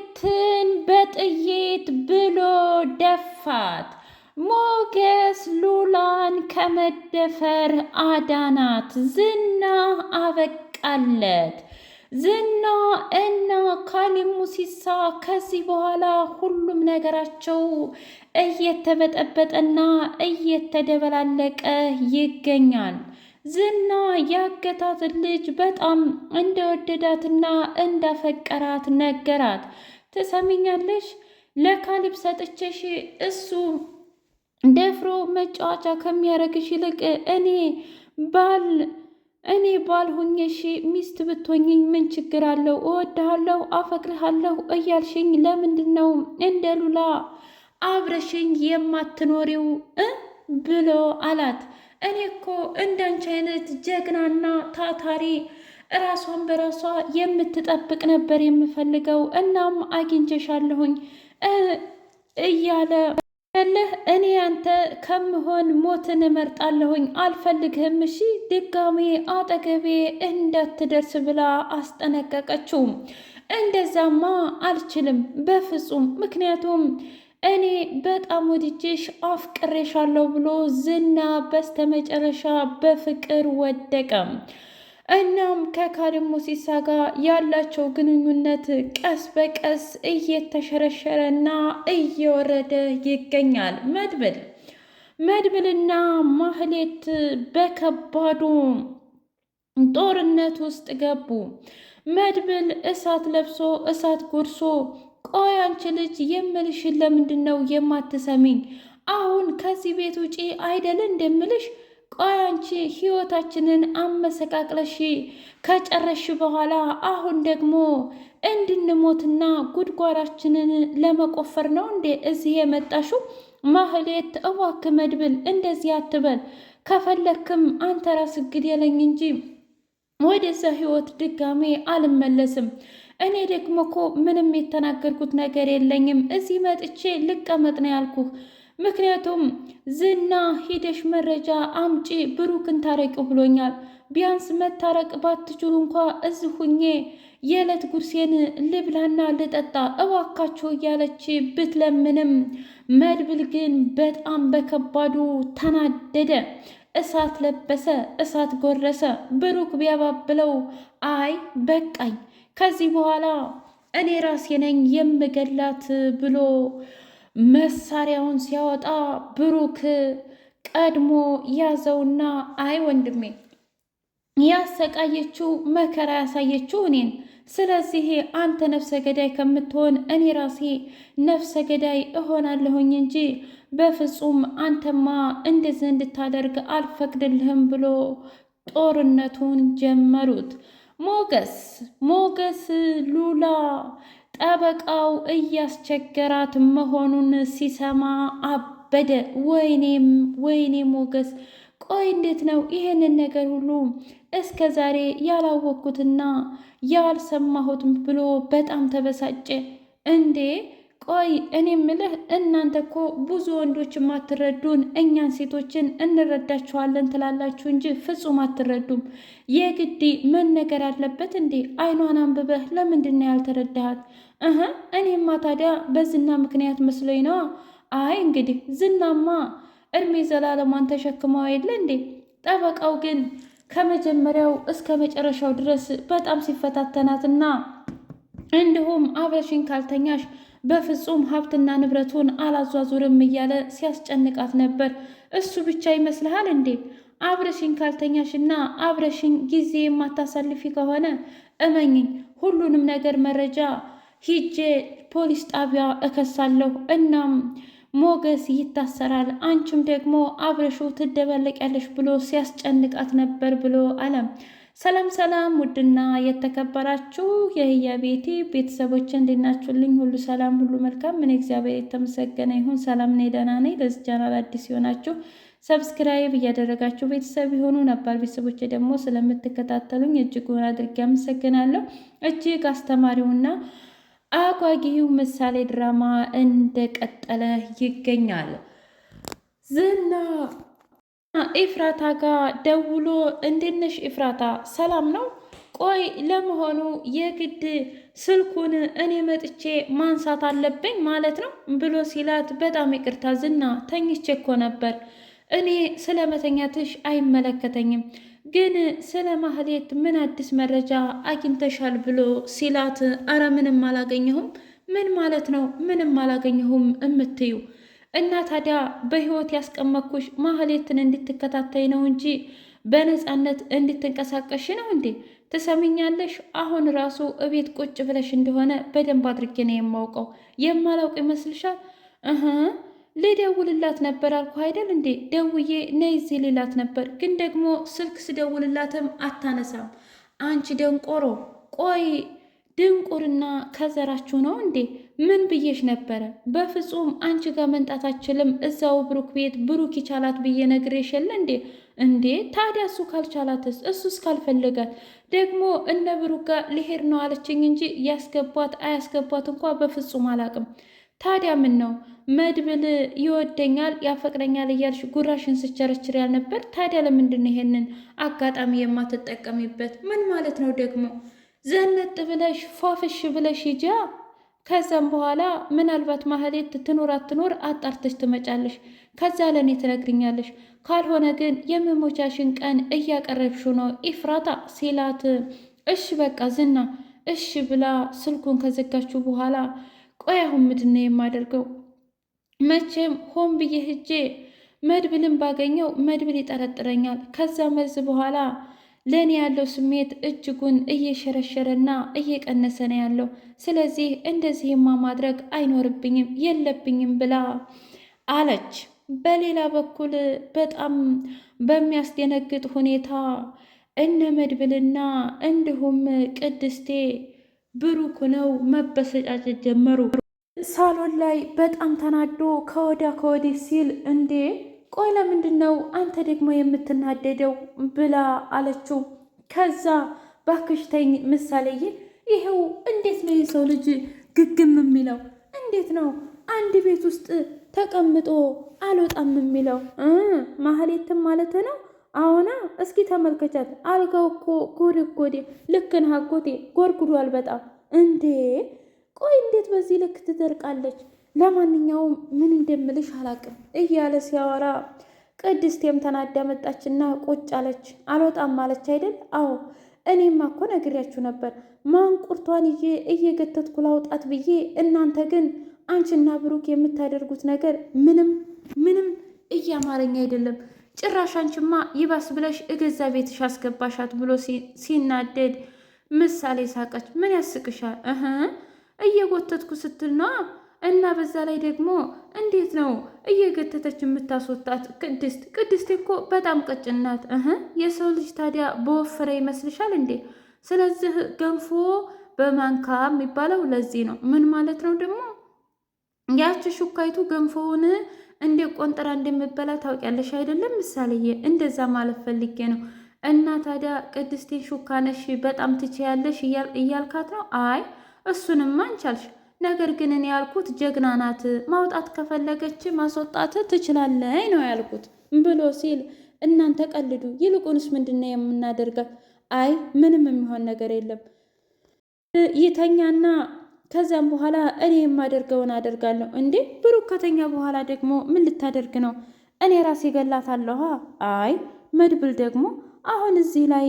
ማህሌትን በጥይት ብሎ ደፋት። ሞገስ ሉላን ከመደፈር አዳናት። ዝና አበቃለት። ዝና እና ካሌብ ሙሲሳ ከዚህ በኋላ ሁሉም ነገራቸው እየተበጠበጠና እየተደበላለቀ ይገኛል። ዝና ያገታት ልጅ በጣም እንደወደዳትና እንዳፈቀራት ነገራት። ትሰሚኛለሽ? ለካሌብ ሰጥቼሽ እሱ ደፍሮ መጫወቻ ከሚያደርግሽ ይልቅ እኔ ባል ሆኜሽ ሚስት ብትሆኝኝ ምን ችግር አለው? እወድሃለሁ፣ አፈቅርሃለሁ እያልሽኝ ለምንድን ነው እንደ ሉላ አብረሽኝ የማትኖሪው ብሎ አላት። እኔ እኮ እንዳንቺ አይነት ጀግናና ታታሪ ራሷን በራሷ የምትጠብቅ ነበር የምፈልገው። እናም አግኝቼሻለሁኝ እያለ ያለህ እኔ አንተ ከምሆን ሞትን እመርጣለሁኝ። አልፈልግህም፣ እሺ ድጋሜ አጠገቤ እንዳትደርስ ብላ አስጠነቀቀችው። እንደዛማ አልችልም በፍጹም፣ ምክንያቱም እኔ በጣም ወድጄሽ አፍቅሬሻለሁ ብሎ ዝና በስተመጨረሻ በፍቅር ወደቀ። እናም ከካሌብ ሙሲሳ ጋር ያላቸው ግንኙነት ቀስ በቀስ እየተሸረሸረና እየወረደ ይገኛል። መድብልና ማህሌት በከባዱ ጦርነት ውስጥ ገቡ። መድብል እሳት ለብሶ እሳት ጎርሶ፣ ቆይ አንቺ ልጅ የምልሽን ለምንድን ነው የማትሰሚኝ? አሁን ከዚህ ቤት ውጪ አይደል እንደምልሽ? ቆይ አንቺ ህይወታችንን አመሰቃቅለሽ ከጨረሽ በኋላ አሁን ደግሞ እንድንሞትና ጉድጓዳችንን ለመቆፈር ነው እንዴ እዚህ የመጣሽው? ማህሌት እባክህ መድብል እንደዚህ አትበል። ከፈለክም አንተ ራስህ ግደለኝ እንጂ ወደዛ ህይወት ድጋሜ አልመለስም። እኔ ደግሞ እኮ ምንም የተናገርኩት ነገር የለኝም። እዚህ መጥቼ ልቀመጥ ነው ያልኩህ። ምክንያቱም ዝና ሂደሽ መረጃ አምጪ ብሩክን ታረቂው ብሎኛል። ቢያንስ መታረቅ ባትችሉ እንኳ እዚህ ሁኜ የዕለት ጉርሴን ልብላና ልጠጣ እባካችሁ እያለች ብትለምንም መድብል ግን በጣም በከባዱ ተናደደ። እሳት ለበሰ፣ እሳት ጎረሰ። ብሩክ ቢያባብለው አይ በቃኝ፣ ከዚህ በኋላ እኔ ራሴ ነኝ የምገላት ብሎ መሳሪያውን ሲያወጣ ብሩክ ቀድሞ ያዘውና አይ ወንድሜ፣ ያሰቃየችው መከራ ያሳየችው እኔን። ስለዚህ አንተ ነፍሰ ገዳይ ከምትሆን እኔ ራሴ ነፍሰ ገዳይ እሆናለሁኝ እንጂ በፍጹም አንተማ እንደዚህ እንድታደርግ አልፈቅድልህም ብሎ ጦርነቱን ጀመሩት። ሞገስ ሉላ ጠበቃው እያስቸገራት መሆኑን ሲሰማ አበደ። ወይኔ ሞገስ፣ ቆይ እንዴት ነው ይሄንን ነገር ሁሉ እስከ ዛሬ ያላወቅኩትና ያልሰማሁት ብሎ በጣም ተበሳጨ። እንዴ ቆይ እኔ ምልህ እናንተ እኮ ብዙ ወንዶች አትረዱን፣ እኛን ሴቶችን እንረዳችኋለን ትላላችሁ እንጂ ፍጹም አትረዱም። የግድ መነገር አለበት እንዴ? አይኗን አንብበህ ለምንድን ነው ያልተረዳሃት? እኔማ ታዲያ በዝና ምክንያት መስሎኝ ነዋ። አይ እንግዲህ ዝናማ እድሜ ዘላለሟን ተሸክመው የለ እንዴ? ጠበቃው ግን ከመጀመሪያው እስከ መጨረሻው ድረስ በጣም ሲፈታተናትና እንዲሁም አብረሽኝ ካልተኛሽ በፍጹም ሀብትና ንብረቱን አላዟዙርም እያለ ሲያስጨንቃት ነበር። እሱ ብቻ ይመስልሃል እንዴ? አብረሽኝ ካልተኛሽና አብረሽኝ ጊዜ የማታሳልፊ ከሆነ እመኝኝ፣ ሁሉንም ነገር መረጃ ሂጄ ፖሊስ ጣቢያ እከሳለሁ። እናም ሞገስ ይታሰራል፣ አንቺም ደግሞ አብረሽው ትደበለቂያለሽ ብሎ ሲያስጨንቃት ነበር ብሎ አለም። ሰላም ሰላም! ውድና የተከበራችሁ የህያ ቤቴ ቤተሰቦች እንዴናችሁልኝ? ሁሉ ሰላም፣ ሁሉ መልካም። ምን እግዚአብሔር የተመሰገነ ይሁን። ሰላም ነኝ፣ ደህና ነኝ። ለዚህ ቻናል አዲስ የሆናችሁ ሰብስክራይብ እያደረጋችሁ ቤተሰብ የሆኑ ነባር ቤተሰቦች ደግሞ ስለምትከታተሉኝ እጅጉን አድርጌ አመሰግናለሁ። እጅግ አስተማሪውና አጓጊው ምሳሌ ድራማ እንደቀጠለ ይገኛል። ዝና ኤፍራታ ጋር ደውሎ እንዴት ነሽ ኤፍራታ፣ ሰላም ነው? ቆይ ለመሆኑ የግድ ስልኩን እኔ መጥቼ ማንሳት አለብኝ ማለት ነው ብሎ ሲላት፣ በጣም ይቅርታ ዝና፣ ተኝቼ እኮ ነበር። እኔ ስለ መተኛትሽ አይመለከተኝም፣ ግን ስለ ማህሌት ምን አዲስ መረጃ አግኝተሻል ብሎ ሲላት፣ አረ ምንም አላገኘሁም። ምን ማለት ነው ምንም አላገኘሁም እምትዩ? እና ታዲያ በህይወት ያስቀመጥኩሽ ማህሌትን እንድትከታተይ ነው እንጂ በነፃነት እንድትንቀሳቀሽ ነው እንዴ? ትሰሚኛለሽ? አሁን ራሱ እቤት ቁጭ ብለሽ እንደሆነ በደንብ አድርጌ ነው የማውቀው። የማላውቅ ይመስልሻል? እህ ልደውልላት ነበር አልኩ አይደል እንዴ? ደውዬ ነይ እዚህ ልላት ነበር፣ ግን ደግሞ ስልክ ስደውልላትም አታነሳም። አንቺ ደንቆሮ! ቆይ ድንቁርና ከዘራችሁ ነው እንዴ? ምን ብዬሽ ነበረ? በፍጹም አንቺ ጋር መንጣት አችልም፣ እዛው ብሩክ ቤት ብሩክ ይቻላት ብዬ ነግሬሽ የለ እንዴ? እንዴ ታዲያ እሱ ካልቻላትስ? እሱስ ካልፈለጋት ደግሞ እነ ብሩክ ጋር ሊሄድ ነው አለችኝ እንጂ ያስገቧት አያስገቧት እንኳ በፍጹም አላቅም። ታዲያ ምን ነው መድብል ይወደኛል ያፈቅረኛል እያልሽ ጉራሽን ስቸረችር ያልነበር? ታዲያ ለምንድን ነው ይሄንን አጋጣሚ የማትጠቀሚበት? ምን ማለት ነው ደግሞ? ዘነጥ ብለሽ ፏፍሽ ብለሽ ሂጃ። ከዛም በኋላ ምናልባት ማህሌት ትኖር አትኖር አጣርተሽ ትመጫለሽ። ከዛ ለእኔ ትነግርኛለሽ። ካልሆነ ግን የመሞቻሽን ቀን እያቀረብሽ ነው ኢፍራታ ሲላት፣ እሺ በቃ ዝና እሺ ብላ ስልኩን ከዘጋችሁ በኋላ፣ ቆይ አሁን ምንድን ነው የማደርገው? መቼም ሆን ብዬ ሂጄ መድብልን ባገኘው መድብል ይጠረጥረኛል። ከዛ መልስ በኋላ ለእኔ ያለው ስሜት እጅጉን እየሸረሸረና እየቀነሰ ነው ያለው። ስለዚህ እንደዚህማ ማድረግ አይኖርብኝም የለብኝም ብላ አለች። በሌላ በኩል በጣም በሚያስደነግጥ ሁኔታ እነ መድብልና እንዲሁም ቅድስቴ ብሩክ ነው መበሰጫጨት ጀመሩ። ሳሎን ላይ በጣም ተናዶ ከወዲያ ከወዲህ ሲል፣ እንዴ ቆይ ለምንድን ነው አንተ ደግሞ የምትናደደው ብላ አለችው። ከዛ ባክሽ ተይኝ ምሳሌዬ፣ ይሄው እንዴት ነው የሰው ልጅ ግግም የሚለው? እንዴት ነው አንድ ቤት ውስጥ ተቀምጦ አልወጣም የሚለው? ማህሌትም ማለት ነው። አሁና እስኪ ተመልከቻት፣ አልጋው እኮ ጎዴ ልክ ነህ አጎቴ፣ ጎርጉዷል በጣም። እንዴ ቆይ እንዴት በዚህ ልክ ትደርቃለች? ለማንኛውም ምን እንደምልሽ አላቅም እያለ ሲያወራ፣ ቅድስቴም ተናዳ መጣችና ቁጭ አለች። አልወጣም ማለች አይደል? አዎ እኔማ እኮ ነግሬያችሁ ነበር ማንቁርቷን ይዤ እየገተትኩ ላውጣት ብዬ። እናንተ ግን አንቺና ብሩክ የምታደርጉት ነገር ምንም እያማረኝ አይደለም። ጭራሽ አንቺማ ይባስ ብለሽ እገዛ ቤትሽ አስገባሻት ብሎ ሲናደድ ምሳሌ ሳቀች። ምን ያስቅሻል? እየጎተትኩ ስትል ነዋ። እና በዛ ላይ ደግሞ እንዴት ነው እየገተተች የምታስወጣት? ቅድስት እኮ በጣም ቀጭን ናት። የሰው ልጅ ታዲያ በወፈረ ይመስልሻል እንዴ? ስለዚህ ገንፎ በማንካ የሚባለው ለዚህ ነው። ምን ማለት ነው ደግሞ? ያቺ ሹካይቱ ገንፎውን እንደ ቆንጠራ እንደምበላ ታውቂያለሽ አይደለም ምሳሌዬ? እንደዛ ማለት ፈልጌ ነው። እና ታዲያ ቅድስቴን ሹካነሽ በጣም ትችያለሽ እያልካት ነው? አይ እሱንማ አንቻልሽ። ነገር ግን እኔ ያልኩት ጀግና ናት፣ ማውጣት ከፈለገች ማስወጣት ትችላለች ነው ያልኩት ብሎ ሲል፣ እናንተ ቀልዱ፣ ይልቁንስ ምንድን ነው የምናደርጋት? አይ ምንም የሚሆን ነገር የለም ይተኛና ከዚያም በኋላ እኔ የማደርገውን አደርጋለሁ። እንዴ ብሩክ ከተኛ በኋላ ደግሞ ምን ልታደርግ ነው? እኔ ራሴ ገላታለሁ። አይ መድብል ደግሞ አሁን እዚህ ላይ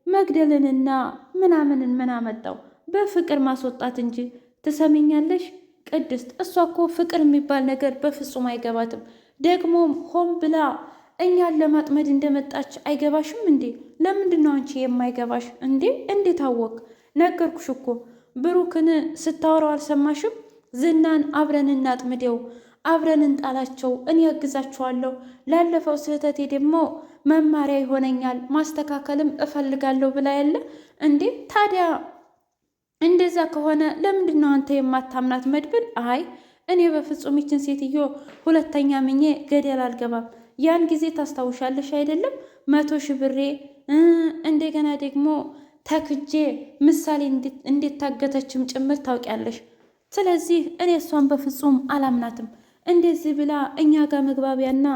መግደልንና ምናምንን ምን አመጣው? በፍቅር ማስወጣት እንጂ። ትሰሚኛለሽ ቅድስት፣ እሷ እኮ ፍቅር የሚባል ነገር በፍጹም አይገባትም። ደግሞም ሆን ብላ እኛን ለማጥመድ እንደመጣች አይገባሽም እንዴ? ለምንድን ነው አንቺ የማይገባሽ እንዴ? እንዴት አወቅ? ነገርኩሽ እኮ ብሩክን ስታወራው አልሰማሽም? ዝናን አብረን እናጥምደው፣ አብረን እንጣላቸው፣ እኔ ያግዛችኋለሁ፣ ላለፈው ስህተቴ ደግሞ መማሪያ ይሆነኛል፣ ማስተካከልም እፈልጋለሁ ብላ የለ እንዴ? ታዲያ እንደዛ ከሆነ ለምንድን ነው አንተ የማታምናት መድብል? አይ እኔ በፍጹም ይችን ሴትዮ ሁለተኛ ምኜ ገደል አልገባም። ያን ጊዜ ታስታውሻለሽ አይደለም? 100,000 ብሬ እንደገና ደግሞ ተክጄ ምሳሌ እንዴት ታገተችም ጭምር ታውቂያለሽ። ስለዚህ እኔ እሷን በፍጹም አላምናትም። እንደዚህ ብላ እኛ ጋር መግባቢያና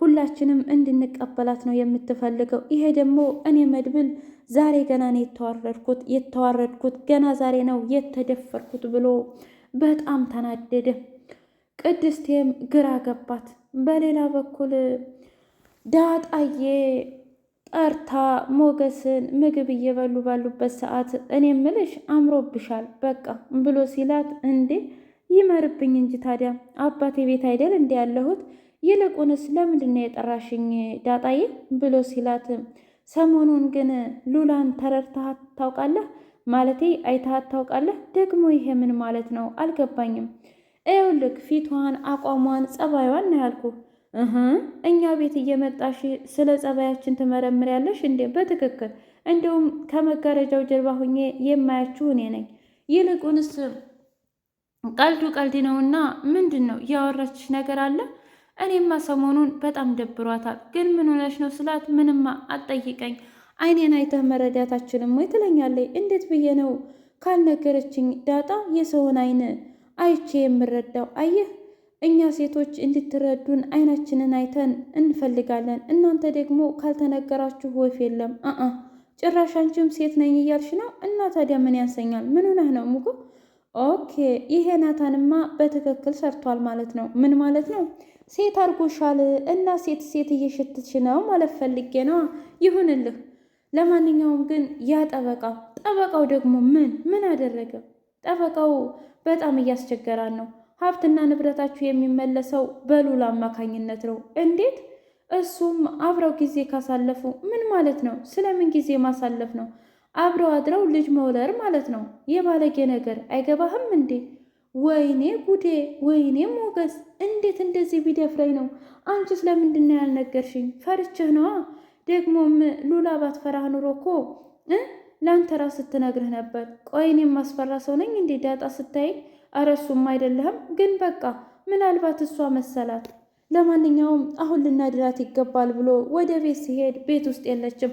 ሁላችንም እንድንቀበላት ነው የምትፈልገው። ይሄ ደግሞ እኔ መድብል ዛሬ ገና ነው የተዋረድኩት ገና ዛሬ ነው የተደፈርኩት ብሎ በጣም ተናደደ። ቅድስቴም ግራ ገባት። በሌላ በኩል ዳጣዬ ጠርታ ሞገስን ምግብ እየበሉ ባሉበት ሰዓት እኔ ምልሽ አምሮብሻል በቃ ብሎ ሲላት፣ እንዴ ይመርብኝ እንጂ ታዲያ አባቴ ቤት አይደል እንዲ ያለሁት? ይልቁንስ ለምንድን ነው የጠራሽኝ ዳጣዬ ብሎ ሲላት፣ ሰሞኑን ግን ሉላን ተረድተሃት ታውቃለህ? ማለቴ አይተሃት ታውቃለህ? ደግሞ ይሄ ምን ማለት ነው አልገባኝም። ይኸውልህ ፊቷን፣ አቋሟን፣ ጸባዩን ነው ያልኩህ። እኛ ቤት እየመጣሽ ስለ ጸባያችን ትመረምሪያለሽ እንዴ? በትክክል እንዲሁም ከመጋረጃው ጀርባ ሁኜ የማያችሁ እኔ ነኝ። ይልቁንስ ቀልዱ ቀልድ ነውና ምንድን ነው ያወራችሽ ነገር አለ? እኔማ ሰሞኑን በጣም ደብሯታል። ግን ምን ሆነሽ ነው ስላት፣ ምንማ አትጠይቀኝ፣ አይኔን አይተህ መረዳታችንም ወይ ትለኛለች። እንዴት ብዬ ነው ካልነገረችኝ ዳጣ የሰውን አይን አይቼ የምረዳው? አየህ እኛ ሴቶች እንድትረዱን አይናችንን አይተን እንፈልጋለን። እናንተ ደግሞ ካልተነገራችሁ ወፍ የለም። ጭራሽ አንቺም ሴት ነኝ እያልሽ ነው? እና ታዲያ ምን ያንሰኛል? ምን ሆነህ ነው ሙጎ? ኦኬ ይሄ ናታንማ በትክክል ሰርቷል ማለት ነው። ምን ማለት ነው? ሴት አድርጎሻል እና ሴት እየሸትሽ ነው ማለት ፈልጌ ነው። ይሁንልህ። ለማንኛውም ግን ያ ጠበቃው ደግሞ ምን አደረገ? ጠበቃው በጣም እያስቸገራን ነው። ሀብትና ንብረታችሁ የሚመለሰው በሉላ አማካኝነት ነው። እንዴት? እሱም አብረው ጊዜ ካሳለፉ። ምን ማለት ነው? ስለምን ጊዜ ማሳለፍ ነው? አብረው አድረው ልጅ መውለር ማለት ነው። የባለጌ ነገር አይገባህም እንዴ? ወይኔ ጉዴ! ወይኔ ሞገስ! እንዴት እንደዚህ ቢደፍረኝ ነው? አንቺስ ለምንድን ነው ያልነገርሽኝ? ፈርችህ ነዋ። ደግሞም ሉላ ባትፈራህ ኑሮ እኮ ለአንተ ራስ ስትነግርህ ነበር። ቆይ እኔም ማስፈራ ሰው ነኝ እንዴ ዳጣ ስታይ? ኧረ እሱም አይደለህም፣ ግን በቃ ምናልባት እሷ መሰላት። ለማንኛውም አሁን ልናድራት ይገባል ብሎ ወደ ቤት ሲሄድ ቤት ውስጥ የለችም።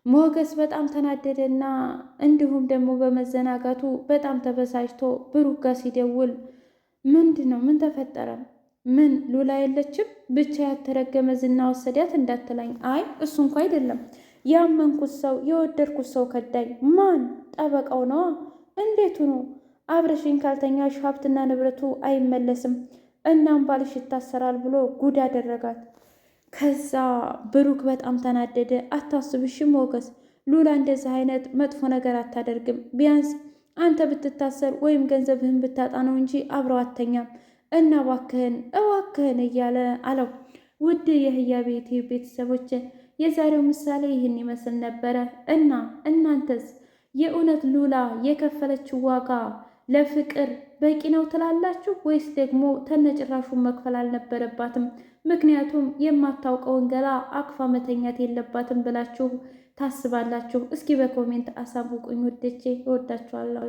ሞገስ በጣም ተናደደና እንዲሁም ደግሞ በመዘናጋቱ በጣም ተበሳጭቶ ብሩክ ጋር ሲደውል ምንድን ነው? ምን ተፈጠረ? ምን ሉላ የለችም? ብቻ ያተረገመ ዝና ወሰዳት እንዳትለኝ። አይ እሱ እንኳ አይደለም ያመንኩት ሰው የወደድኩት ሰው ከዳኝ። ማን? ጠበቃው ነዋ። እንዴቱ ነው? አብረሽኝ ካልተኛሽ ሀብትና ንብረቱ አይመለስም፣ እናም ባልሽ ይታሰራል ብሎ ጉድ አደረጋት። ከዛ ብሩክ በጣም ተናደደ። አታስብሽ ሞገስ፣ ሉላ እንደዚህ አይነት መጥፎ ነገር አታደርግም። ቢያንስ አንተ ብትታሰር ወይም ገንዘብህን ብታጣ ነው እንጂ አብረው አተኛም። እና እባክህን እያለ አለው። ውድ የህያ ቤቴ ቤተሰቦች የዛሬው ምሳሌ ይህን ይመስል ነበረ እና እናንተስ የእውነት ሉላ የከፈለችው ዋጋ ለፍቅር በቂ ነው ትላላችሁ ወይስ ደግሞ ተነጭራሹን መክፈል አልነበረባትም? ምክንያቱም የማታውቀውን ገላ አቅፋ መተኛት የለባትም ብላችሁ ታስባላችሁ? እስኪ በኮሜንት አሳውቁኝ ውዶቼ፣ እወዳችኋለሁ።